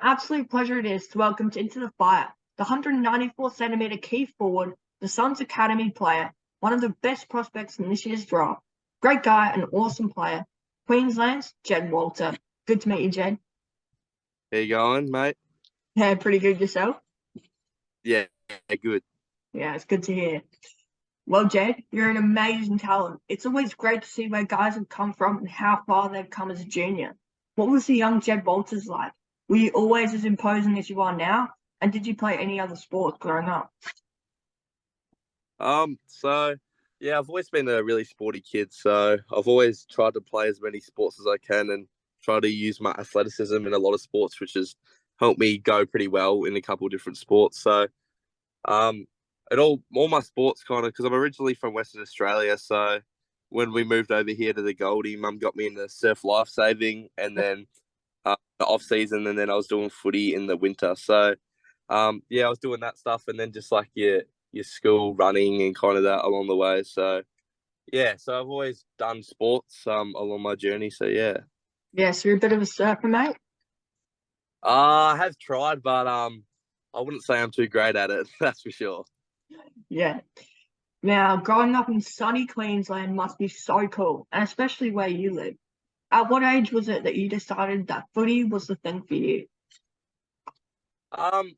absolute pleasure it is to welcome Into the Fire, the 194-centimetre key forward, the Suns Academy player, one of the best prospects in this year's draft. Great guy, an awesome player. Queensland's Jed Walter. Good to meet you, Jed. How you going, mate? Yeah, pretty good yourself? Yeah, good. Yeah, it's good to hear. Well, Jed, you're an amazing talent. It's always great to see where guys have come from and how far they've come as a junior. What was the young Jed Walters like? Were you always as imposing as you are now? And did you play any other sports growing up? So yeah, I've always been a really sporty kid, so I've always tried to play as many sports as I can and try to use my athleticism in a lot of sports, which has helped me go pretty well in a couple of different sports. So um at all my sports kind of because I'm originally from Western Australia, so when we moved over here to the Goldie, Mum got me into surf lifesaving and then the off season, and then I was doing footy in the winter. So yeah, I was doing that stuff, and then just like your school running and kind of that along the way. So yeah, so I've always done sports along my journey. So yeah, Yeah, so you're a bit of a surfer, mate? I have tried, but I wouldn't say I'm too great at it. That's for sure. Yeah. Now, growing up in sunny Queensland must be so cool, and especially where you live. At what age was it that you decided that footy was the thing for you? Um,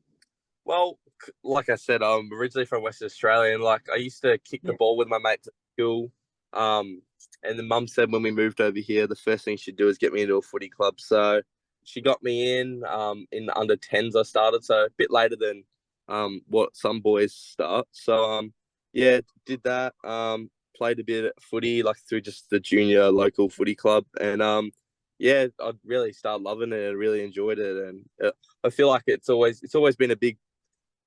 well, like I said, I'm originally from Western Australia, and like I used to kick the Yeah. ball with my mates at school. And the mum said when we moved over here, the first thing she'd do is get me into a footy club. So she got me in the under 10s I started, so a bit later than what some boys start. So yeah, did that. Played a bit of footy like through just the junior local footy club, and yeah, I really started loving it and really enjoyed it. And I feel like it's always been a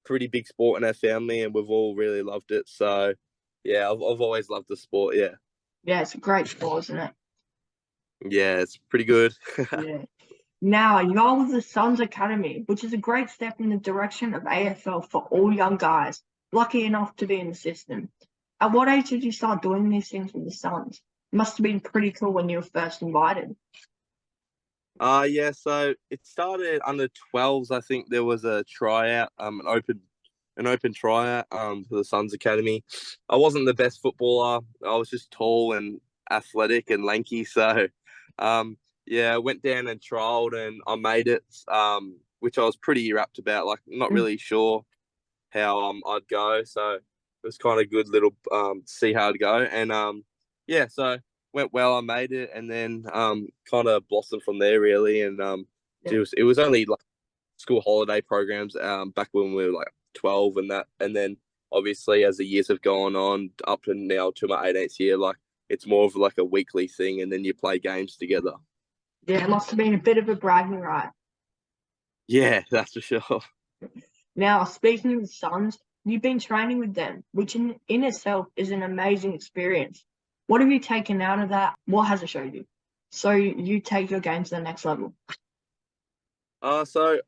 pretty big sport in our family, and we've all really loved it. So yeah, I've always loved the sport. Yeah, Yeah, it's a great sport, isn't it? yeah, it's pretty good. Yeah. Now, you're with the Suns Academy, which is a great step in the direction of AFL for all young guys, lucky enough to be in the system. At what age did you start doing these things with the Suns? Must have been pretty cool when you were first invited. Yeah, so it started under 12s. I think there was a tryout, an open tryout for the Suns Academy. I wasn't the best footballer. I was just tall and athletic and lanky. So yeah, I went down and trialed and I made it, which I was pretty rapt about, like not Mm. really sure how I'd go. So it was kind of good little to see how I'd go. And yeah, so went well. I made it, and then kind of blossomed from there really. And Yeah. it was only like school holiday programs back when we were like 12 and that, and then obviously as the years have gone on up to now to my 18th year, like it's more of like a weekly thing, and then you play games together. Yeah, it must have been a bit of a bragging right. Yeah, that's for sure. Now, speaking of the Suns, you've been training with them, which in itself is an amazing experience. What have you taken out of that? What has it showed you? So you take your game to the next level. So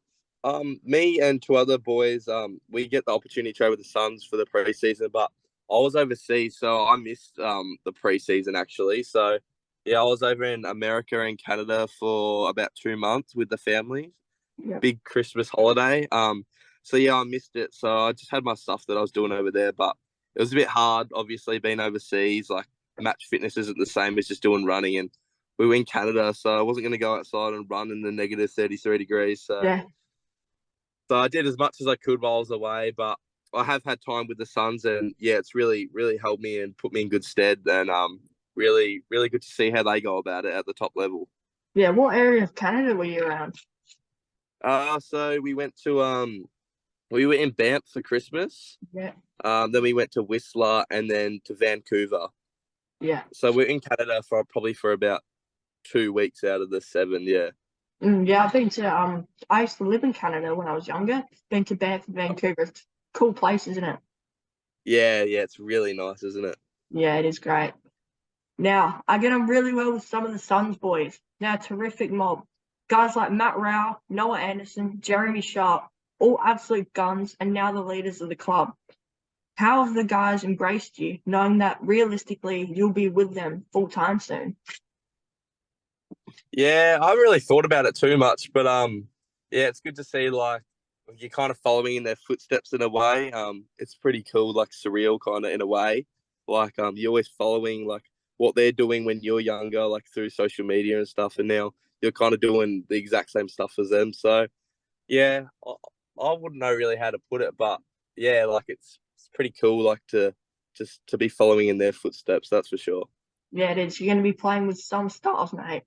me and two other boys, we get the opportunity to train with the Suns for the preseason, but I was overseas, so I missed the preseason actually. So yeah, I was over in America and Canada for about 2 months with the family, Yeah. big Christmas holiday. So yeah, I missed it. So I just had my stuff that I was doing over there, but it was a bit hard, obviously, being overseas. Like match fitness isn't the same as just doing running, and we were in Canada, so I wasn't going to go outside and run in the negative 33 degrees. So Yeah. so I did as much as I could while I was away, but I have had time with the Suns, and yeah, it's really, really helped me and put me in good stead. And really, really good to see how they go about it at the top level. Yeah. What area of Canada were you around? So we were in Banff for Christmas. Yeah. Then we went to Whistler and then to Vancouver. Yeah. So we're in Canada for probably for about 2 weeks out of the 7. Yeah. Yeah, I've been to I used to live in Canada when I was younger. Been to Banff and Vancouver. It's a cool place, isn't it? Yeah, yeah, it's really nice, isn't it? Yeah, it is great. Now, I get on really well with some of the Suns boys. Now, terrific mob. Guys like Matt Rao, Noah Anderson, Jeremy Sharp, all absolute guns, and now the leaders of the club. How have the guys embraced you, knowing that realistically you'll be with them full time soon? Yeah, I haven't really thought about it too much, but yeah, it's good to see like you're kind of following in their footsteps in a way. It's pretty cool, like surreal kind of in a way. Like you're always following like what they're doing when you're younger, like through social media and stuff, and now you're kind of doing the exact same stuff as them. So yeah, I wouldn't know really how to put it, but yeah, like it's pretty cool, like to just to be following in their footsteps. That's for sure. Yeah, it is. You're going to be playing with some stars, mate.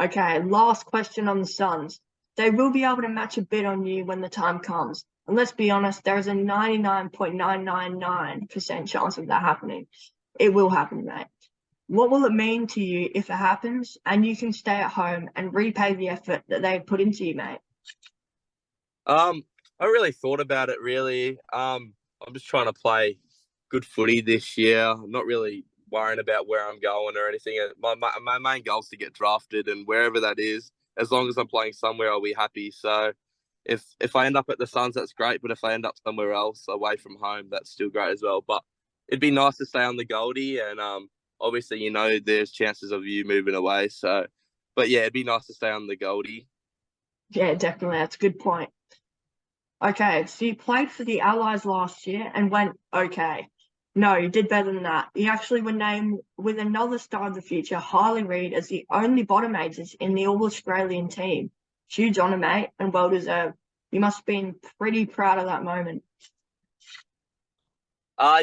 Okay, last question on the Suns. They will be able to match a bid on you when the time comes. And let's be honest, there is a 99.999% chance of that happening. It will happen, mate. What will it mean to you if it happens and you can stay at home and repay the effort that they put into you, mate? Um, I really thought about it. Really, I'm just trying to play good footy this year. I'm not really worrying about where I'm going or anything. My main goal is to get drafted, and wherever that is, as long as I'm playing somewhere, I'll be happy. So, if I end up at the Suns, that's great. But if I end up somewhere else away from home, that's still great as well. But it'd be nice to stay on the Goldie, and obviously, there's chances of you moving away. So, but yeah, it'd be nice to stay on the Goldie. Yeah, definitely. That's a good point. Okay, so you played for the Allies last year and went okay. No, you did better than that. You actually were named with another star of the future, Harley Reid, as the only bottom majors in the All Australian team. Huge honour, mate, and well deserved. You must have been pretty proud of that moment.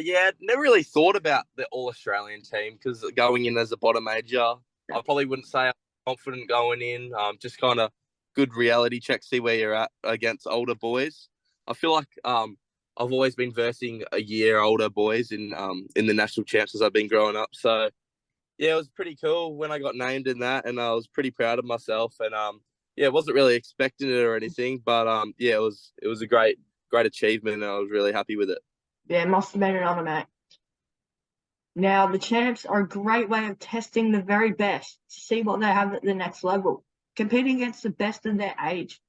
Yeah, never really thought about the All Australian team because going in as a bottom major, I probably wouldn't say I'm confident going in. Just kind of good reality check, see where you're at against older boys. I feel like I've always been versing a year older boys in the national champs as I've been growing up. So yeah, it was pretty cool when I got named in that, and I was pretty proud of myself. And yeah, wasn't really expecting it or anything, but yeah, it was a great achievement, and I was really happy with it. Yeah, it must have been an honour, mate. Now, the champs are a great way of testing the very best to see what they have at the next level, competing against the best of their age.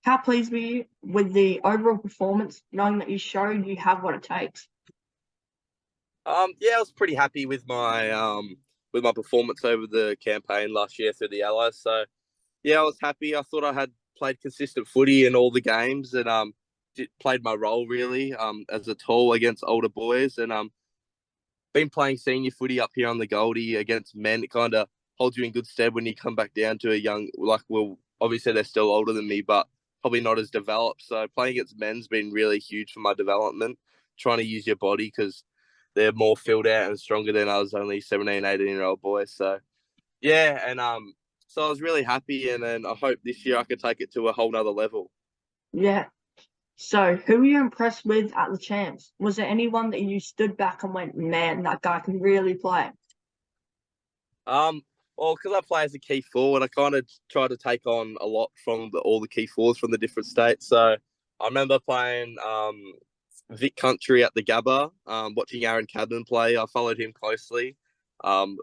How pleased were you with the overall performance, knowing that you showed you have what it takes? Yeah, I was pretty happy with my performance over the campaign last year through the Allies. So yeah, I was happy. I thought I had played consistent footy in all the games and played my role really as a tall against older boys and been playing senior footy up here on the Goldie against men. It kind of holds you in good stead when you come back down to a young well, obviously they're still older than me, but probably not as developed. So playing against men's been really huge for my development. Trying to use your body because they're more filled out and stronger than I was only 17, 18-year-old boy. So yeah, and so I was really happy, and then I hope this year I could take it to a whole nother level. Yeah. So, who were you impressed with at the champs? Was there anyone that you stood back and went, man, that guy can really play? Um, well, because I play as a key forward, I kind of try to take on a lot from all the key forwards from the different states. So I remember playing Vic Country at the Gabba, watching Aaron Cadman play. I followed him closely.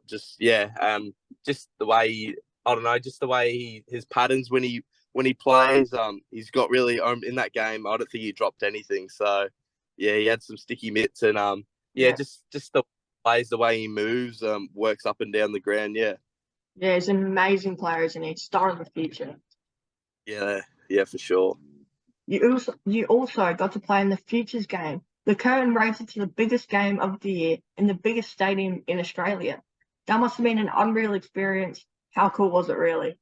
Just yeah, just the way I don't know, just the way his patterns when he plays. He's got really in that game. I don't think he dropped anything. So yeah, he had some sticky mitts and yeah, Yeah. just the plays, the way he moves, works up and down the ground. Yeah, Yeah, he's an amazing player, isn't he? Star of the future. yeah, yeah, for sure. You also got to play in the Futures game, the curtain raiser to the biggest game of the year in the biggest stadium in Australia. That must have been an unreal experience. How cool was it, really?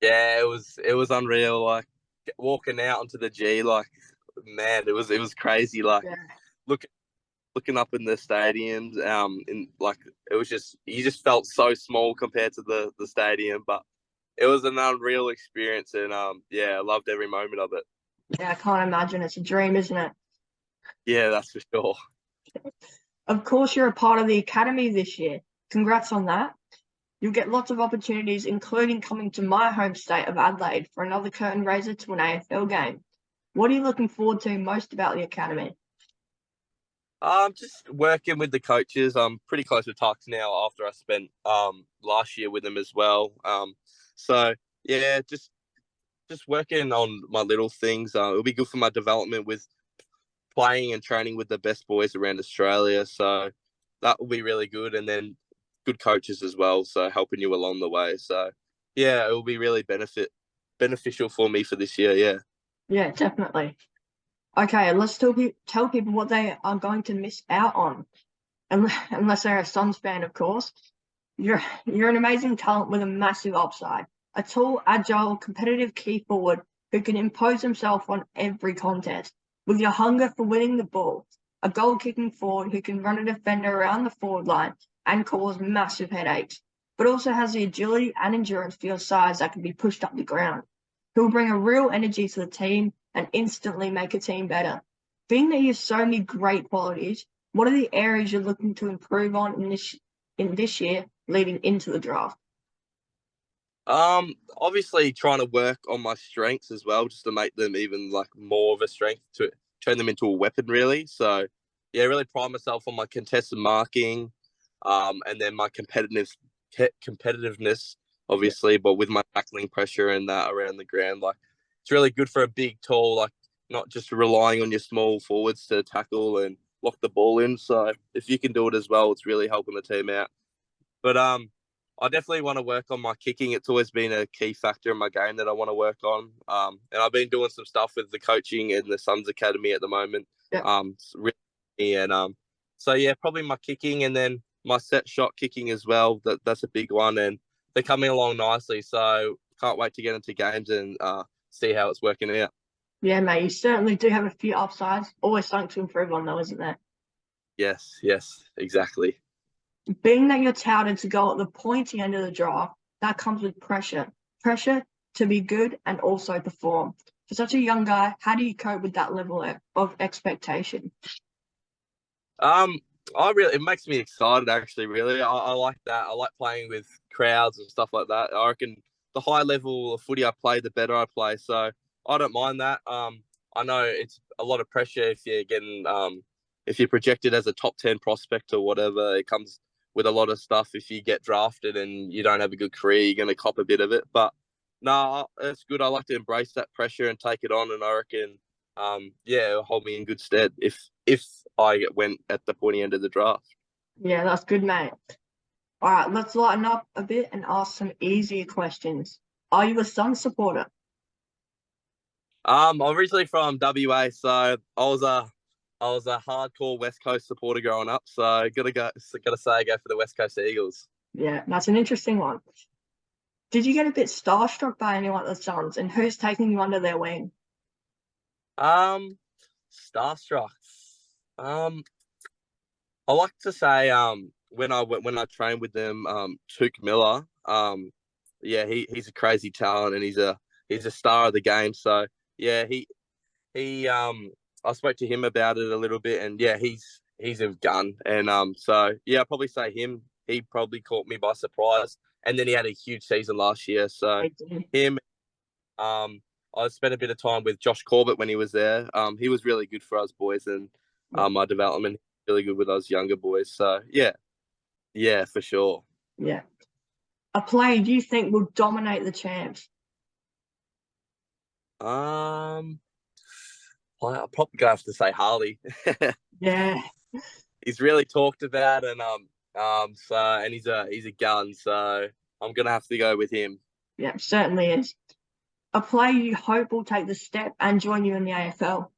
Yeah, it was unreal. Like walking out onto the G, like man, it was crazy. Like Yeah, look looking up in the stadiums, in like it was just you just felt so small compared to the stadium, but it was an unreal experience, and yeah, I loved every moment of it. yeah, I can't imagine. It's a dream, isn't it? Yeah, that's for sure. Of course, you're a part of the academy this year. Congrats on that. You'll get lots of opportunities, including coming to my home state of Adelaide for another curtain raiser to an AFL game. What are you looking forward to most about the academy? Just working with the coaches. I'm pretty close with Tux now after I spent last year with them as well. So yeah, just working on my little things. It'll be good for my development with playing and training with the best boys around Australia. So that will be really good. And then good coaches as well. So helping you along the way. So yeah, it will be really benefit. beneficial for me for this year. Yeah. Yeah, definitely. Okay, let's tell people what they are going to miss out on, unless they're a Suns fan, of course. You're an amazing talent with a massive upside. A tall, agile, competitive key forward who can impose himself on every contest. With your hunger for winning the ball, a goal-kicking forward who can run a defender around the forward line and cause massive headaches, but also has the agility and endurance for your size that can be pushed up the ground. He'll bring a real energy to the team and instantly make a team better. Being that you have so many great qualities, what are the areas you're looking to improve on in this year leading into the draft? Obviously trying to work on my strengths as well, just to make them even like more of a strength to turn them into a weapon, really. So, yeah, really pride myself on my contested marking, and then my competitiveness, obviously, but with my tackling pressure and that around the ground, like it's really good for a big, tall, like not just relying on your small forwards to tackle and lock the ball in. So if you can do it as well, it's really helping the team out. But I definitely want to work on my kicking. It's always been a key factor in my game that I want to work on. And I've been doing some stuff with the coaching in the Suns Academy at the moment. Yeah. Really, and so yeah, probably my kicking and then my set shot kicking as well. That's a big one, and they're coming along nicely. So can't wait to get into games and see how it's working out. Yeah, mate, you certainly do have a few upsides. Always something to improve on, though, isn't there? Yes, exactly. Being that you're touted to go at the pointy end of the draft, that comes with pressure. Pressure to be good and also perform. For such a young guy, how do you cope with that level of expectation? Um, it makes me excited actually. Really, I like that. I like playing with crowds and stuff like that. I reckon the higher level of footy I play, the better I play. So I don't mind that. I know it's a lot of pressure if you're projected as a top 10 prospect or whatever. It comes with a lot of stuff. If you get drafted and you don't have a good career, you're going to cop a bit of it. But no, it's good. I like to embrace that pressure and take it on. And I reckon yeah, it'll hold me in good stead if I went at the pointy end of the draft. Yeah, that's good, mate. All right, let's lighten up a bit and ask some easier questions. Are you a Sun supporter? I'm originally from WA, so I was a hardcore West Coast supporter growing up. So gotta say I go for the West Coast Eagles. Yeah, that's an interesting one. Did you get a bit starstruck by anyone at the Suns, and who's taking you under their wing? Um, Starstruck. Um, I like to say when I trained with them, Tuke Miller. Yeah, he's a crazy talent and he's a star of the game. So yeah, he I spoke to him about it a little bit, and yeah, he's a gun, and so yeah, I'll probably say him. He probably caught me by surprise, and then he had a huge season last year. So him, I spent a bit of time with Josh Corbett when he was there. He was really good for us boys, and my development really good with us younger boys. So yeah, for sure. Yeah. A player you think will dominate the champs? Um, I'll probably gonna have to say Harley. Yeah, He's really talked about, and so and he's a gun, so I'm gonna have to go with him. yeah, certainly is. A player you hope will take the step and join you in the AFL?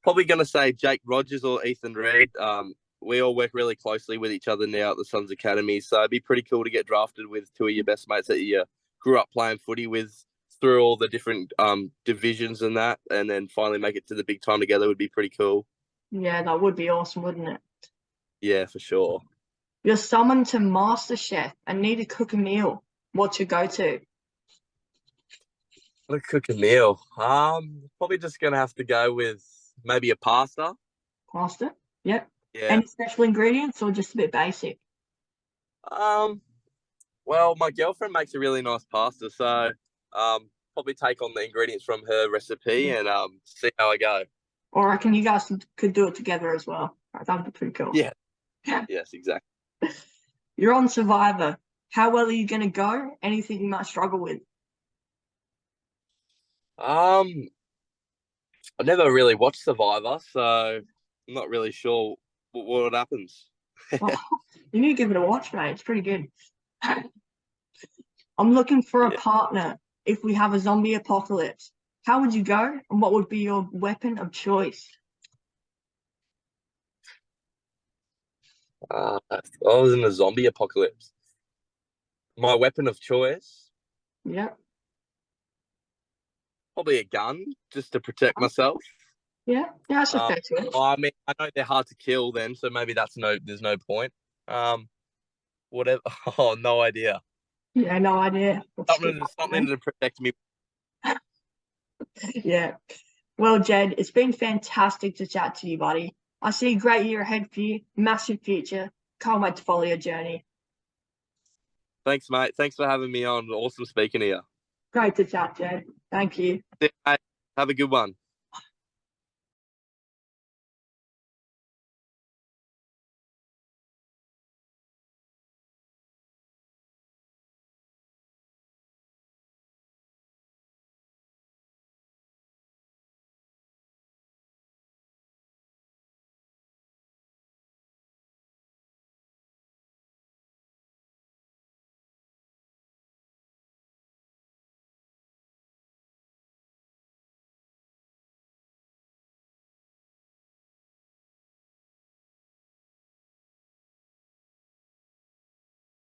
Probably gonna say Jake Rogers or Ethan Reed. We all work really closely with each other now at the Suns Academy, so it'd be pretty cool to get drafted with two of your best mates that you grew up playing footy with through all the different divisions and that, and then finally make it to the big time together would be pretty cool. Yeah, that would be awesome, wouldn't it? Yeah, for sure. You're summoned to MasterChef and need to cook a meal. What's your go-to? Let's cook a meal. Probably just gonna have to go with maybe a pasta. Pasta? Yep. Yeah. Any special ingredients or just a bit basic? Um, well, my girlfriend makes a really nice pasta, so probably take on the ingredients from her recipe Yeah. and see how I go. Or I reckon you guys could do it together as well. That'd be pretty cool. Yeah. Yeah. Yes, exactly. You're on Survivor. How well are you going to go? Anything you might struggle with? Um, I never really watched Survivor, so I'm not really sure what happens. Oh, you need to give it a watch, mate. It's pretty good. I'm looking for a Yeah. partner if we have a zombie apocalypse. How would you go, and what would be your weapon of choice? I was in a zombie apocalypse. My weapon of choice, Yeah, probably a gun, just to protect myself. yeah, that's a Um, fair choice. I mean, I know they're hard to kill then, so maybe there's no point. Um, whatever. Oh, no idea. Yeah, no idea. Let's skip Something that to protect me. one. Yeah. Well, Jed, it's been fantastic to chat to you, buddy. I see a great year ahead for you, massive future. Can't wait to follow your journey. Thanks, mate. Thanks for having me on. Awesome speaking to you. Great to chat, Jed. Thank you. Have a good one.